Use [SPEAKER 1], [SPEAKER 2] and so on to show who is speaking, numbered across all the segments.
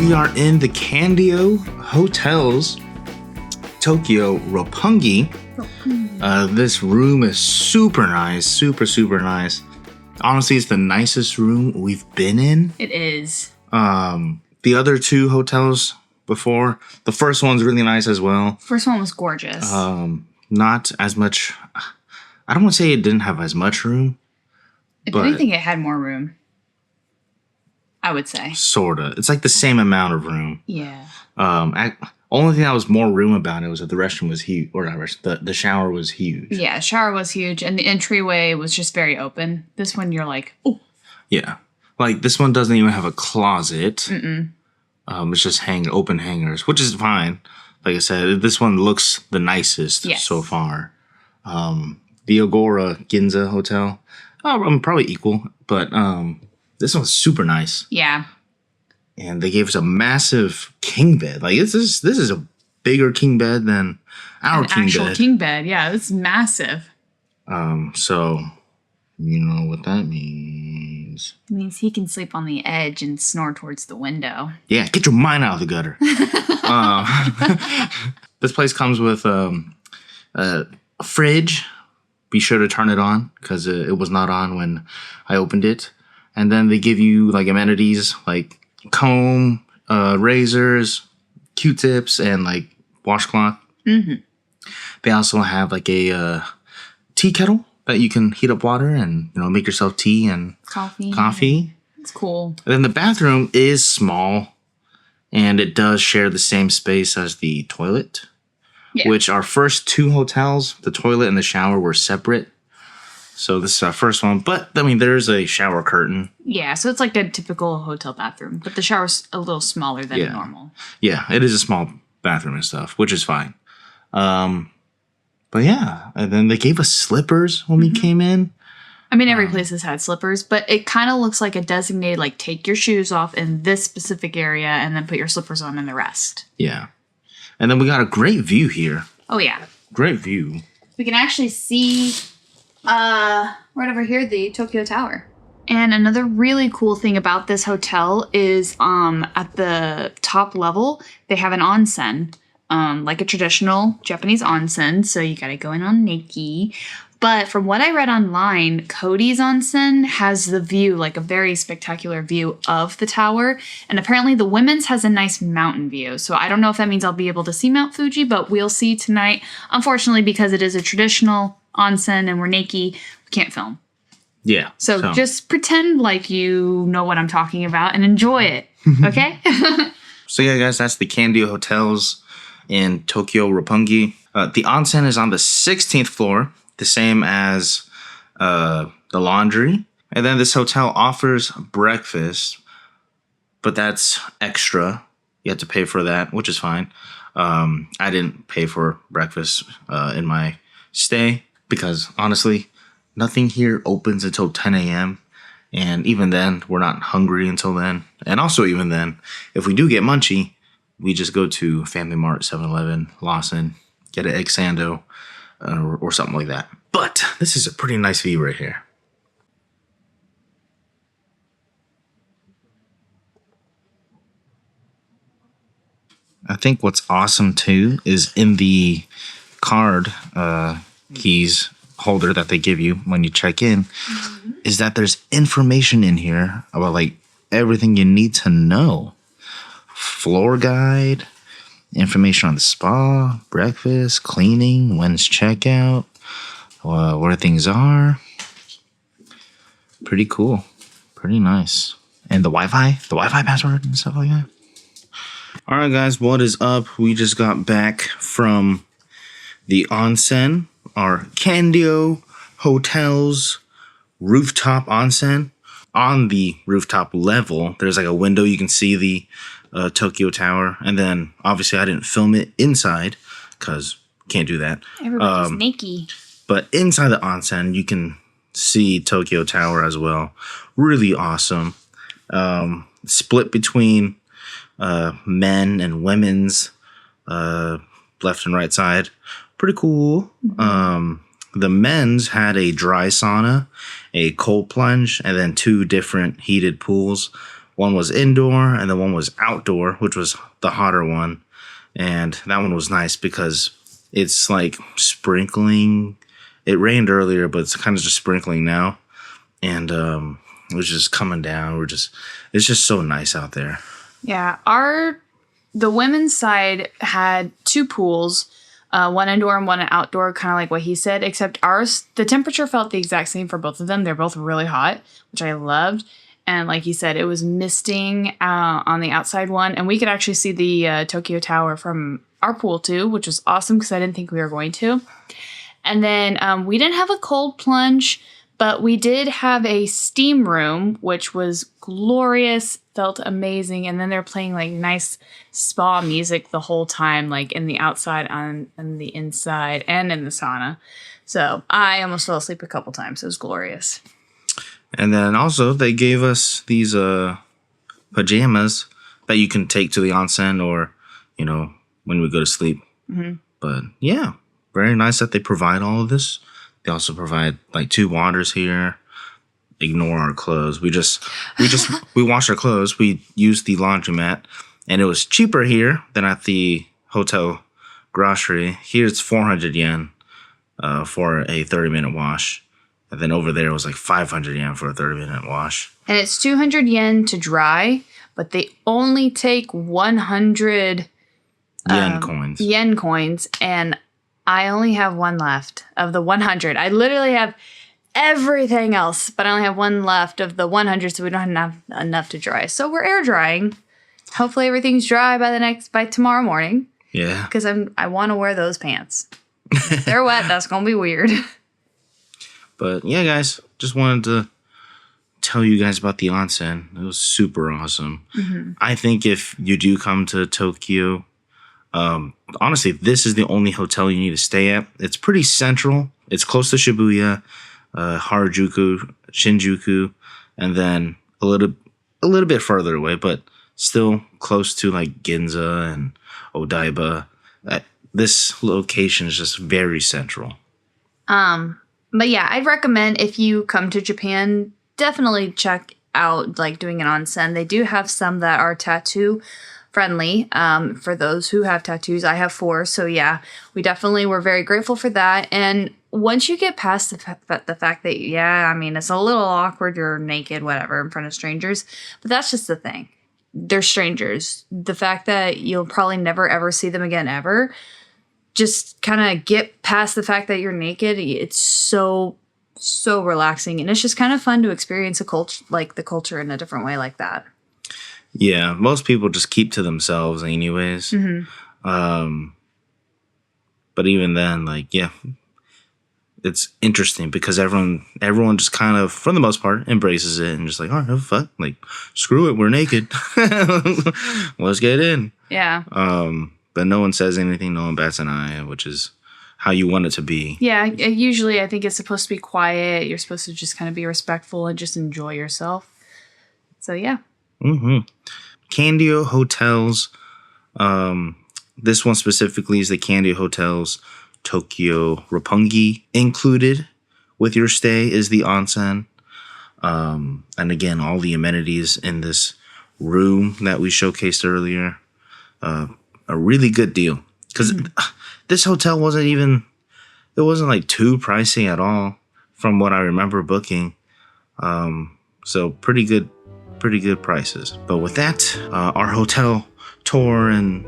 [SPEAKER 1] We are in the Candeo Hotels Tokyo Roppongi. This room is super nice, super nice. Honestly, it's the nicest room we've been in.
[SPEAKER 2] It is.
[SPEAKER 1] The other two hotels before, the first one's really nice as well.
[SPEAKER 2] First one was gorgeous.
[SPEAKER 1] Not as much. I don't want to say it didn't have as much room.
[SPEAKER 2] If anything, it had more room. I would say.
[SPEAKER 1] Sorta. It's like the same amount of room.
[SPEAKER 2] Yeah.
[SPEAKER 1] Only thing that was more room about it was that the restroom was huge, or not the shower was huge.
[SPEAKER 2] Yeah, shower was huge, and the entryway was just very open. This one, you're like, oh.
[SPEAKER 1] Yeah. Like, this one doesn't even have a closet. It's just open hangers, which is fine. Like I said, this one looks the nicest so far. The Agora Ginza Hotel, probably equal, but this one's super nice.
[SPEAKER 2] Yeah.
[SPEAKER 1] And they gave us a massive king bed. Like, this is a bigger king bed than our king bed. An
[SPEAKER 2] actual king bed, yeah. It's massive.
[SPEAKER 1] So, you know what that means.
[SPEAKER 2] It means he can sleep on the edge and snore towards the window.
[SPEAKER 1] Yeah, get your mind out of the gutter. This place comes with a fridge. Be sure to turn it on because it was not on when I opened it. And then they give you like amenities like comb, razors, Q-tips, and like washcloth. They also have like a tea kettle that you can heat up water and make yourself tea and coffee.
[SPEAKER 2] It's cool.
[SPEAKER 1] And then the bathroom is small, and it does share the same space as the toilet. Yeah. Which our first two hotels, the toilet and the shower were separate. So this is our first one. But, I mean, there's a shower curtain.
[SPEAKER 2] Yeah, so it's like a typical hotel bathroom. But the shower's a little smaller than normal.
[SPEAKER 1] Yeah, it is a small bathroom and stuff, which is fine. But yeah, and then they gave us slippers when we came in.
[SPEAKER 2] I mean, every place has had slippers, but it kind of looks like a designated, like, take your shoes off in this specific area and then put your slippers on in the rest.
[SPEAKER 1] Yeah. And then we got a great view here.
[SPEAKER 2] Oh, yeah.
[SPEAKER 1] Great view.
[SPEAKER 2] We can actually see right over here, the Tokyo Tower. And another really cool thing about this hotel is at the top level, they have an onsen, like a traditional Japanese onsen. So you got to go in on naked. But from what I read online, Cody's onsen has the view, like a very spectacular view of the tower. And apparently the women's has a nice mountain view. So I don't know if that means I'll be able to see Mount Fuji, but we'll see tonight. Unfortunately, because it is a traditional onsen and we're naked, we can't film.
[SPEAKER 1] Yeah.
[SPEAKER 2] So just pretend like you know what I'm talking about and enjoy it. Okay?
[SPEAKER 1] So yeah, guys, that's the Candeo Hotels in Tokyo Roppongi. The onsen is on the 16th floor. The same as the laundry. And then this hotel offers breakfast, but that's extra. You have to pay for that, which is fine. I didn't pay for breakfast in my stay because, honestly, nothing here opens until 10 a.m. And even then, we're not hungry until then. And also, even then, if we do get munchy, we just go to Family Mart, 7-Eleven, Lawson, get an egg sando, or something like that. But this is a pretty nice view right here. I think what's awesome too is in the card keys holder that they give you when you check in, is that there's information in here about like everything you need to know. Floor guide, information on the spa, breakfast, cleaning, when's checkout, where things are. Pretty cool. Pretty nice. And the Wi-Fi password and stuff like that. All right, guys, what is up? We just got back from the onsen, our Candeo Hotels Rooftop Onsen. On the rooftop level, there's like a window. You can see the Tokyo Tower. And then, obviously, I didn't film it inside because can't do that.
[SPEAKER 2] Everybody's naked.
[SPEAKER 1] But inside the onsen, you can see Tokyo Tower as well. Really awesome. Split between men and women's left and right side. Pretty cool. The men's had a dry sauna, a cold plunge, and then 2 different heated pools. One was indoor and then one was outdoor, which was the hotter one. And that one was nice because it's like sprinkling. It rained earlier, but it's kind of just sprinkling now. And it was just coming down. It's just so nice out there.
[SPEAKER 2] Yeah, the women's side had 2 pools, one indoor and one outdoor, kind of like what he said, except ours, the temperature felt the exact same for both of them. They're both really hot, which I loved. And like he said, it was misting on the outside one. And we could actually see the Tokyo Tower from our pool too, which was awesome because I didn't think we were going to. And then we didn't have a cold plunge, but we did have a steam room, which was glorious, felt amazing. And then they're playing like nice spa music the whole time, like in the outside, on the inside, and in the sauna. So I almost fell asleep a couple times. It was glorious.
[SPEAKER 1] And then also they gave us these pajamas that you can take to the onsen or, when we go to sleep. Mm-hmm. But yeah, very nice that they provide all of this. They also provide like 2 waters here. Ignore our clothes. We wash our clothes. We use the laundromat, and it was cheaper here than at the hotel grocery. Here it's 400 yen for a 30-minute wash. And then over there it was like 500 yen for a 30-minute wash.
[SPEAKER 2] And it's 200 yen to dry, but they only take 100 yen coins, and I only have 1 left of the 100. I literally have everything else, but I only have 1 left of the 100, so we don't have enough to dry. So we're air drying. Hopefully everything's dry by tomorrow morning.
[SPEAKER 1] Yeah.
[SPEAKER 2] Because I want to wear those pants. If they're wet, that's going to be weird.
[SPEAKER 1] But yeah, guys, just wanted to tell you guys about the onsen. It was super awesome. Mm-hmm. I think if you do come to Tokyo, honestly, this is the only hotel you need to stay at. It's pretty central. It's close to Shibuya, Harajuku, Shinjuku, and then a little bit further away, but still close to like Ginza and Odaiba. This location is just very central.
[SPEAKER 2] But yeah, I'd recommend if you come to Japan, definitely check out like doing an onsen. They do have some that are tattoo friendly for those who have tattoos. I have 4, so yeah, we definitely were very grateful for that. And once you get past the fact that, it's a little awkward, you're naked, whatever, in front of strangers, but that's just the thing. They're strangers. The fact that you'll probably never ever see them again ever, just kind of get past the fact that you're naked. It's so relaxing, and it's just kind of fun to experience the culture in a different way like that.
[SPEAKER 1] Yeah, most people just keep to themselves anyways. Mm-hmm. But even then, it's interesting because everyone just kind of, for the most part, embraces it and just like, oh, fuck, like, screw it, we're naked. Let's get in.
[SPEAKER 2] Yeah.
[SPEAKER 1] But no one says anything, no one bats an eye, which is how you want it to be.
[SPEAKER 2] Yeah, usually I think it's supposed to be quiet. You're supposed to just kind of be respectful and just enjoy yourself. So, yeah.
[SPEAKER 1] Mm-hmm. Candeo Hotels. This one specifically is the Candeo Hotels Tokyo Roppongi. Included with your stay is the onsen. And again, all the amenities in this room that we showcased earlier. A really good deal. Because this hotel wasn't like too pricey at all from what I remember booking. So pretty good prices. But with that, our hotel tour and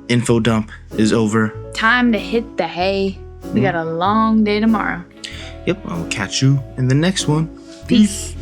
[SPEAKER 1] info dump is over.
[SPEAKER 2] Time to hit the hay. We got a long day tomorrow.
[SPEAKER 1] Yep, I'll catch you in the next one.
[SPEAKER 2] Peace.